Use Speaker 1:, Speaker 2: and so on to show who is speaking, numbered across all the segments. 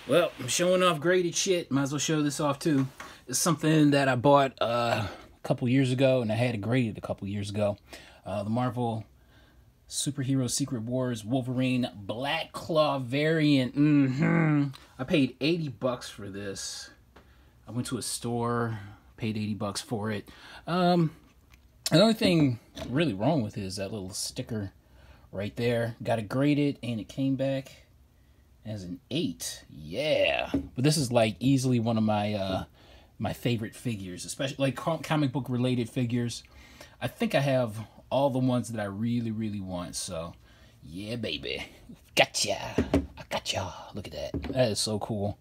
Speaker 1: Well, I'm showing off graded shit. Might as well show this off too. It's something that I bought a couple years ago, and I had it graded a couple years ago. The Marvel Superhero Secret Wars Wolverine Black Claw variant. I paid $80 for this. I went to a store, paid $80 for it. The only thing really wrong with it is that little sticker right there. Got it graded, and it came back as an 8. Yeah, but this is like easily one of my my favorite figures, especially like comic book related figures. I think I have all the ones that I really want. So yeah, baby, gotcha. I gotcha. Look at that. That is so cool.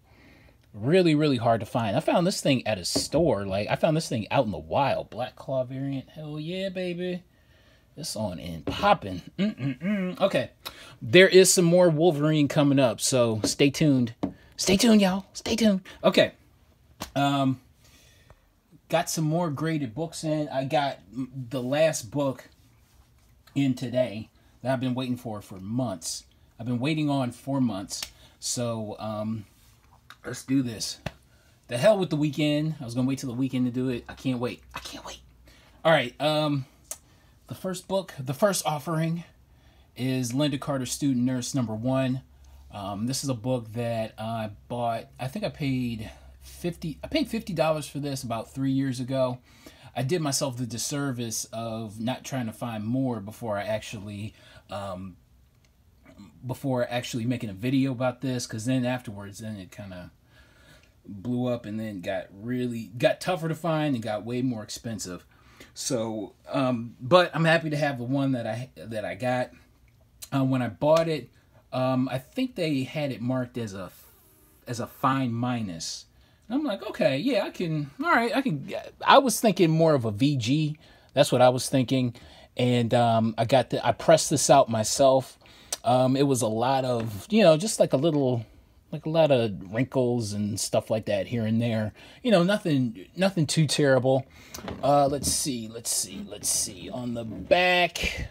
Speaker 1: Really hard to find. I found this thing at a store. Like, I found this thing out in the wild. Black Claw variant. Hell yeah, baby. It's on and popping. Okay. There is some more Wolverine coming up, so stay tuned. Stay tuned, y'all. Stay tuned. Okay. Got some more graded books in. I got the last book in today that I've been waiting for months. I've been waiting on for months. So, let's do this. The hell with the weekend. I was going to wait till the weekend to do it. I can't wait. I can't wait. All right. The first book, the first offering, is Linda Carter Student Nurse #1. This is a book that I bought. I think I paid $50 for this about 3 years ago. I did myself the disservice of not trying to find more before actually making a video about this, because then afterwards, then it kind of blew up, and then got tougher to find and got way more expensive. So, but I'm happy to have the one that I got. When I bought it, I think they had it marked as a fine minus. And I'm like, okay, yeah, I can. All right, I can. I was thinking more of a VG. That's what I was thinking, and I pressed this out myself. It was a lot of, just like a lot of wrinkles and stuff like that here and there. Nothing too terrible. Let's see. On the back,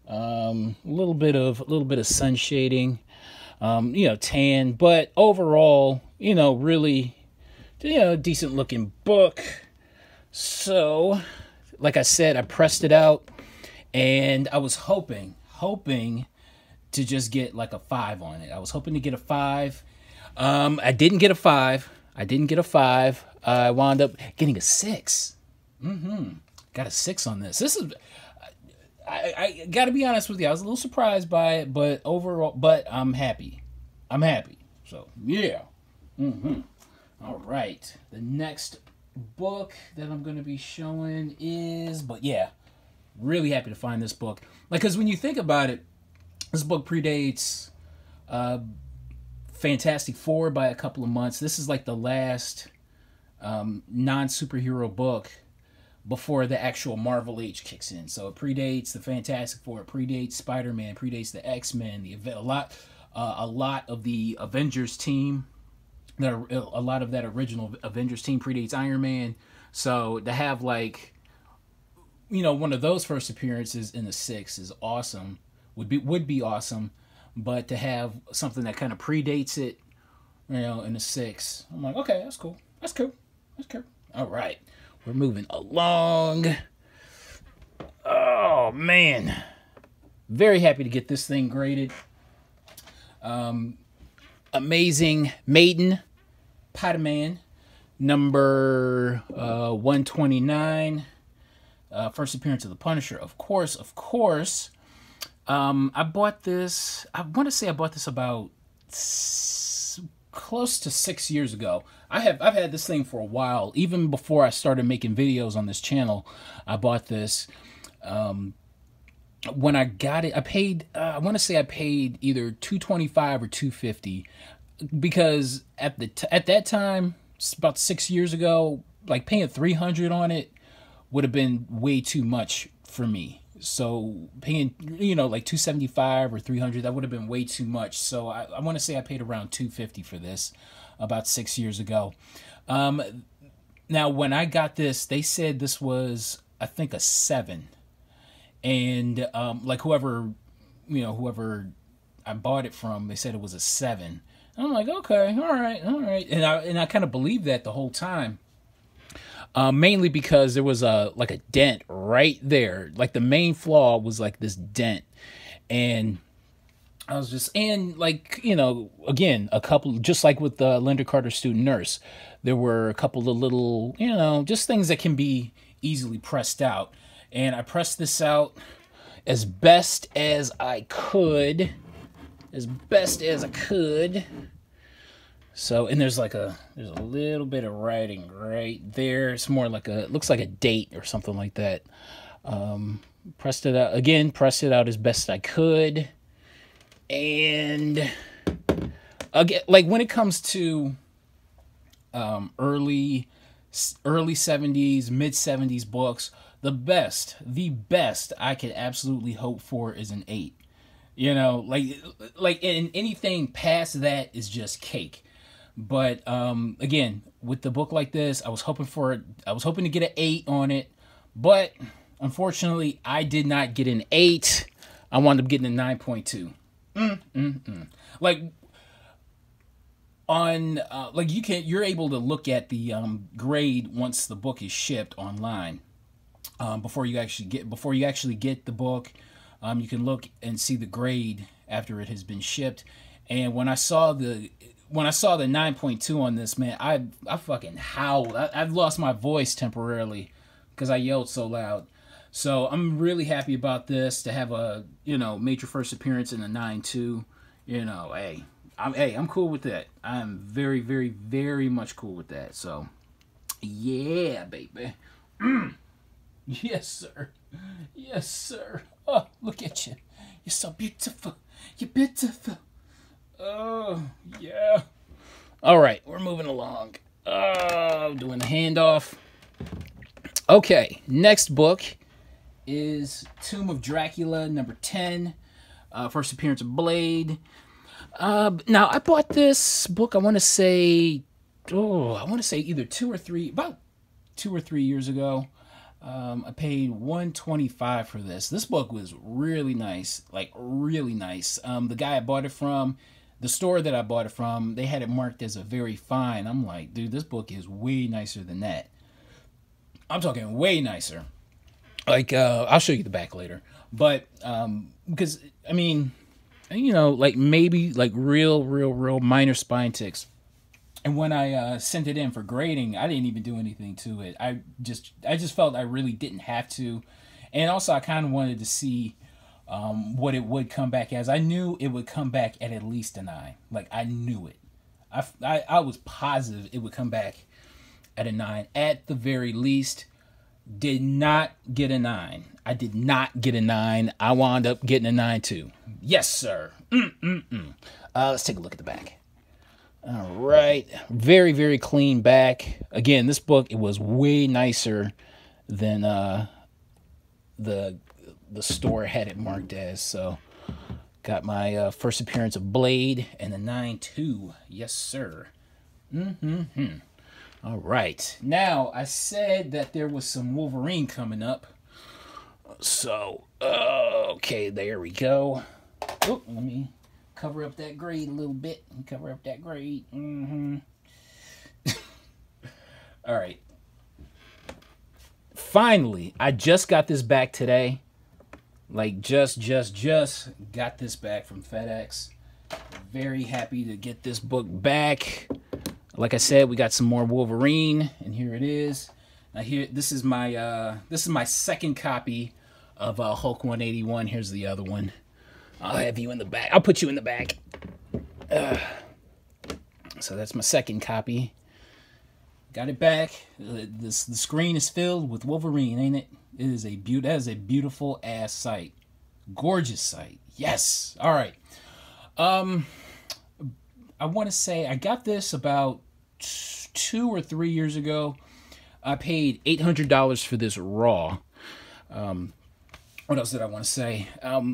Speaker 1: a little bit of sun shading. Tan, but overall, really, decent looking book. So, like I said, I pressed it out, and I was hoping to just get like a 5 on it. I was hoping to get a 5. I didn't get a 5. I wound up getting a 6. Got a 6 on this. This is, I gotta be honest with you, I was a little surprised by it, but overall, I'm happy. So yeah. All right. The next book that I'm gonna be showing is, really happy to find this book. Like, because when you think about it, this book predates Fantastic Four by a couple of months. This is like the last non-superhero book before the actual Marvel age kicks in. So it predates the Fantastic Four, it predates Spider-Man, predates the X-Men, a lot of the Avengers team. A lot of that original Avengers team predates Iron Man. So to have one of those first appearances in the 6 is awesome. Would be awesome, but to have something that kind of predates it, in the 6, I'm like, okay, that's cool. All right, we're moving along. Oh man, very happy to get this thing graded. Amazing Maiden, Spider-Man, number 129. First appearance of the Punisher, of course. I bought this. I want to say I bought this about close to 6 years ago. I've had this thing for a while. Even before I started making videos on this channel, I bought this. When I got it, I paid. I want to say I paid either $225 or $250, because at that time, about 6 years ago, like paying $300 on it would have been way too much for me. So paying, like $275 or $300, that would have been way too much. So I want to say I paid around $250 for this about 6 years ago. Now, when I got this, they said this was, I think, a 7. And like whoever I bought it from, they said it was a 7. I'm like, okay, all right, all right, and I kind of believed that the whole time. Mainly because there was a like a dent right there. Like the main flaw was like this dent, and I was just, and like, you know, again, a couple, just like with the Linda Carter student nurse, there were a couple of little, you know, just things that can be easily pressed out. And I pressed this out as best as I could, as best as I could. So, and there's a little bit of writing right there. It's more like it looks like a date or something like that. Pressed it out again, pressed it out as best I could. And again, like when it comes to early 70s, mid 70s books, the best I could absolutely hope for is an 8. You know, like in anything past that is just cake. But again, with the book like this, I was hoping to get an 8 on it, but unfortunately, I did not get an 8. I wound up getting a 9.2. Like on like you're able to look at the grade once the book is shipped online. Before you actually get the book, you can look and see the grade after it has been shipped. And when I saw the 9.2 on this, man, I fucking howled. I've lost my voice temporarily because I yelled so loud. So I'm really happy about this, to have a, you know, major first appearance in a 9.2. You know, I'm cool with that. I'm very, very, very much cool with that. So yeah, baby. Yes, sir. Yes, sir. Oh, look at you. You're so beautiful. You're beautiful. Oh, yeah. All right, we're moving along. Doing the handoff. Okay, next book is Tomb of Dracula, number 10. First appearance of Blade. Now, I bought this book, I want to say either about 2 or 3 years ago. I paid $125 for this. This book was really nice, like really nice. The guy I bought it from, the store that I bought it from, they had it marked as a very fine. I'm like, dude, this book is way nicer than that. I'm talking way nicer. Like, I'll show you the back later. But, because, I mean, you know, like maybe like real minor spine ticks. And when I sent it in for grading, I didn't even do anything to it. I just felt I really didn't have to. And also I kind of wanted to see what it would come back as. I knew it would come back at least a 9. Like, I knew it. I was positive it would come back at a 9 at the very least. Did not get a 9. I did not get a 9. I wound up getting a 9.2. Yes, sir. Let's take a look at the back. All right. Very, very clean back. Again, this book, it was way nicer than the store had it marked as. So, got my first appearance of Blade and a 9.2. Yes, sir. All right. Now, I said that there was some Wolverine coming up. So, okay, there we go. Oh, let me cover up that grade a little bit. Cover up that grade. All right. Finally, I just got this back today. Like, just got this back from FedEx. Very happy to get this book back. Like I said, we got some more Wolverine, and here it is. Now this is my second copy of Hulk 181. Here's the other one. I'll have you in the back. I'll put you in the back. So that's my second copy. Got it back. The screen is filled with Wolverine, ain't it? That is a beautiful ass sight. Gorgeous sight. Yes. All right. I want to say I got this about 2 or 3 years ago. I paid $800 for this raw. What else did I want to say?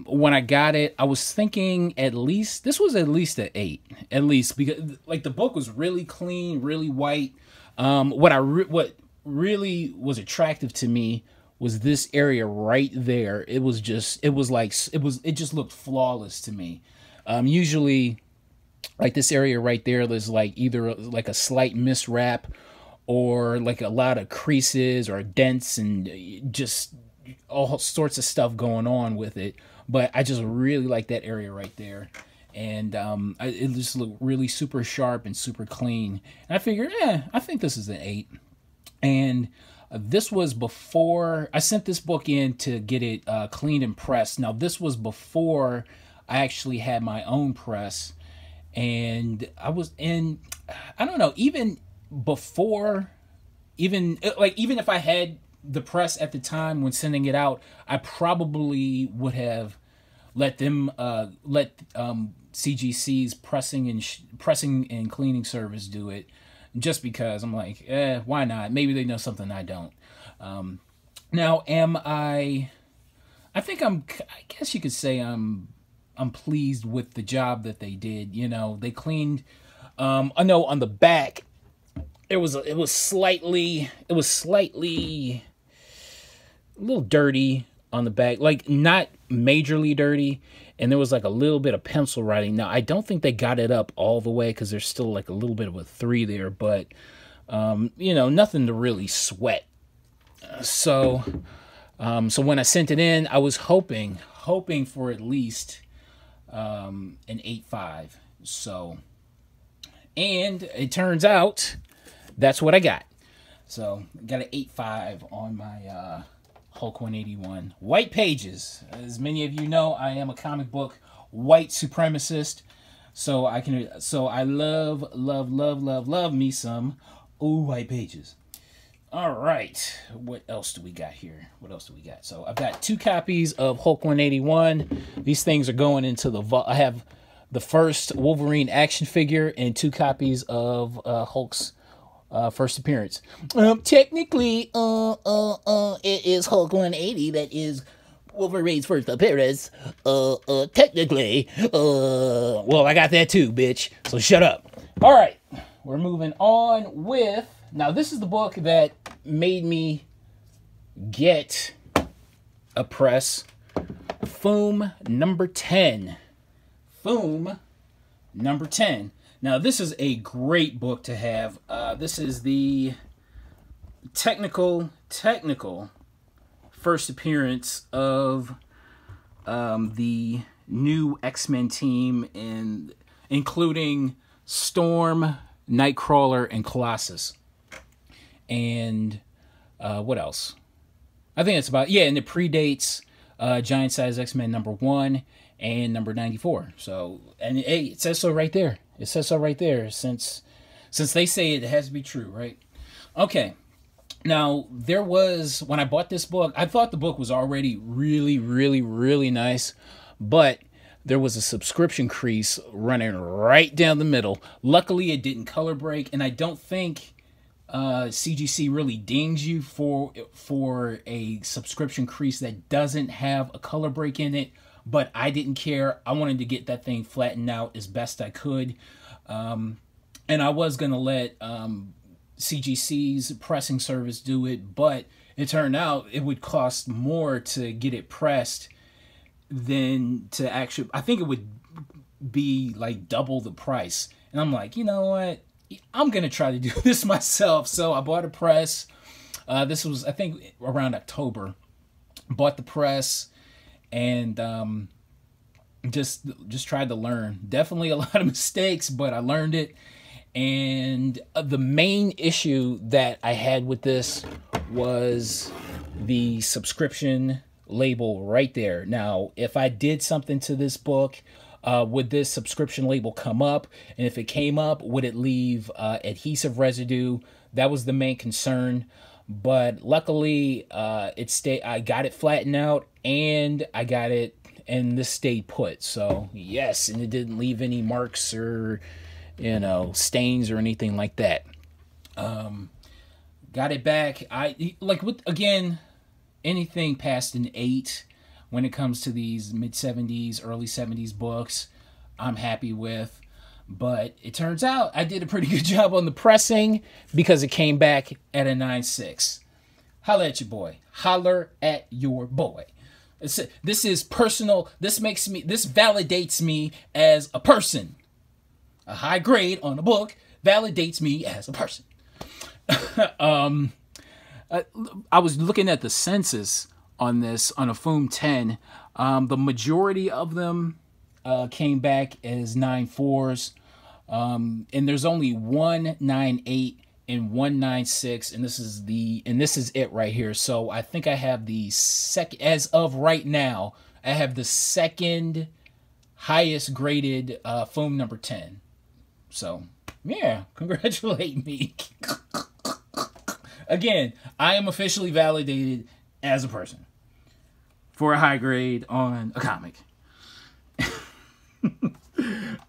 Speaker 1: When I got it, I was thinking this was at least an 8, at least, because like the book was really clean, really white. What really was attractive to me was this area right there. It just looked flawless to me. Usually like this area right there, there's like either like a slight miswrap or like a lot of creases or dents and just all sorts of stuff going on with it. But I just really like that area right there. And it just looked really super sharp and super clean. And I figured, I think this is an 8. And this was before I sent this book in to get it cleaned and pressed. Now, this was before I actually had my own press. And I was in, I don't know, even before, even if I had the press at the time when sending it out, I probably would have let them CGC's pressing and cleaning service do it, just because I'm like, why not? Maybe they know something I don't. Now, I guess you could say I'm pleased with the job that they did. You know, they cleaned. I know on the back, it was slightly a little dirty on the back, like not majorly dirty, and there was like a little bit of pencil writing. Now I don't think they got it up all the way because there's still like a little bit of a 3 there, but you know, nothing to really sweat. So when I sent it in, I was hoping for at least an 8.5. So, and it turns out that's what I got. So got an 8.5 on my Hulk 181. White pages. As many of you know, I am a comic book white supremacist. So I love me some white pages. All right. What else do we got here? So I've got 2 copies of Hulk 181. These things are going into the vault. I have the first Wolverine action figure and 2 copies of Hulk's first appearance. Technically, it is Hulk 180 that is Wolverine's first appearance. Technically, well, I got that too, bitch. So shut up. All right, we're moving on with. Now, this is the book that made me get a press. Foom number 10. Foom number 10. Now, this is a great book to have. This is the technical first appearance of the new X-Men team, and including Storm, Nightcrawler, and Colossus. And what else? I think it's about, and it predates Giant Size X-Men number 1 and number 94. So, and hey, it says so right there. It says so right there, since they say it has to be true, right? Okay. Now, there was, when I bought this book, I thought the book was already really, really, really nice, but there was a subscription crease running right down the middle. Luckily, it didn't color break, and I don't think CGC really dings you for a subscription crease that doesn't have a color break in it. But I didn't care. I wanted to get that thing flattened out as best I could. And I was going to let CGC's pressing service do it. But it turned out it would cost more to get it pressed than to actually... I think it would be like double the price. And I'm like, you know what? I'm going to try to do this myself. So I bought a press. This was, I think, around October. Bought the press. And just tried to learn. Definitely a lot of mistakes, but I learned it. And the main issue that I had with this was the subscription label right there. Now, if I did something to this book, would this subscription label come up? And if it came up, would it leave adhesive residue? That was the main concern. But luckily, I got it flattened out, and I got it, and this stayed put. So yes, and it didn't leave any marks or, you know, stains or anything like that. Got it back. Again, anything past an 8 when it comes to these mid-70s, early 70s books, I'm happy with. But it turns out I did a pretty good job on the pressing because it came back at a 9.6. Holler at your boy. Holler at your boy. This is personal. This validates me as a person. A high grade on a book validates me as a person. I was looking at the census on this on a FOOM 10. The majority of them came back as 9.4s. And there's only 198 and 196, and this is it right here. So I think I have the second, as of right now, I have the second highest graded FOOM number 10. So yeah, congratulate me. Again, I am officially validated as a person for a high grade on a comic.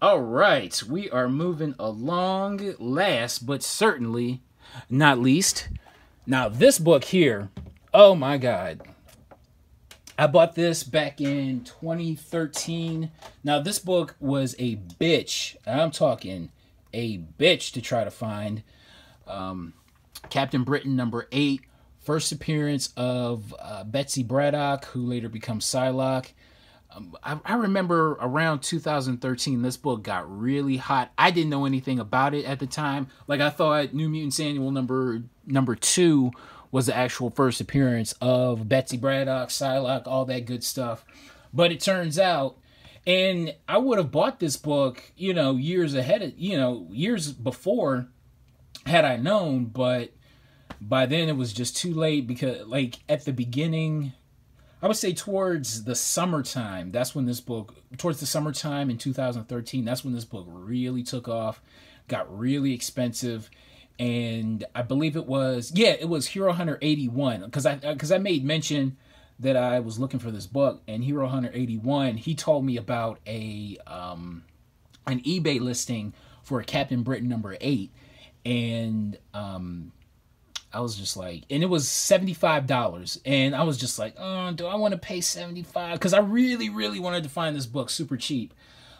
Speaker 1: All right, we are moving along. Last but certainly not least, now this book here, oh my God. I bought this back in 2013. Now this book was a bitch. I'm talking a bitch to try to find. Captain Britain number 8, first appearance of Betsy Braddock, who later becomes Psylocke. I remember around 2013, this book got really hot. I didn't know anything about it at the time. Like, I thought New Mutants Annual number 2 was the actual first appearance of Betsy Braddock, Psylocke, all that good stuff. But it turns out, and I would have bought this book, you know, years ahead of, you know, years before, had I known, but by then it was just too late because, like, at the beginning, I would say towards the summertime, that's when this book, towards the summertime in 2013, that's when this book really took off, got really expensive, and I believe it was, yeah, it was Hero Hunter 81, because I made mention that I was looking for this book, and Hero Hunter 81, he told me about an eBay listing for Captain Britain number 8, and I was just like, and it was $75, and I was just like, oh, do I want to pay $75? Because I really, really wanted to find this book super cheap,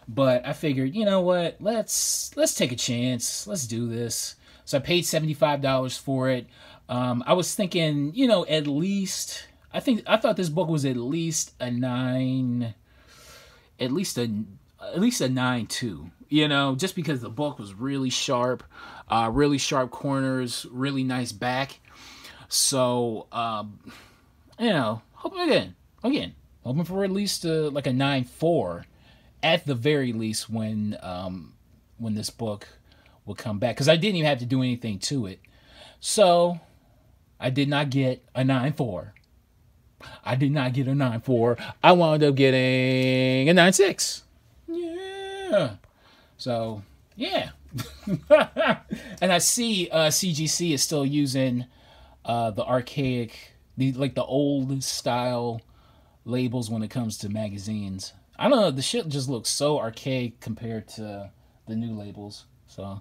Speaker 1: but I figured, you know what, let's take a chance, let's do this. So I paid $75 for it. I was thinking, you know, at least, I thought this book was at least a 9, at least a 9.2. You know, just because the book was really sharp corners, really nice back. So, you know, hoping for at least like a 9.4 at the very least when this book will come back. Because I didn't even have to do anything to it. So, I did not get a 9.4. I did not get a 9.4. I wound up getting a 9.6. Yeah. So, yeah. And I see CGC is still using the archaic, the old style labels when it comes to magazines. I don't know, the shit just looks so archaic compared to the new labels. So,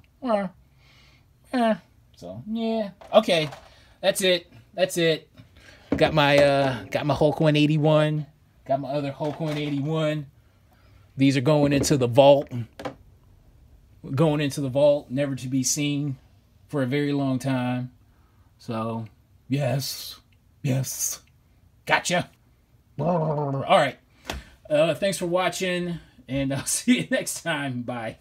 Speaker 1: so yeah. Okay, that's it. Got my Hulk 181. Got my other Hulk 181. These are going into the vault. Never to be seen for a very long time. So, yes. Gotcha. All right. Thanks for watching, and I'll see you next time. Bye.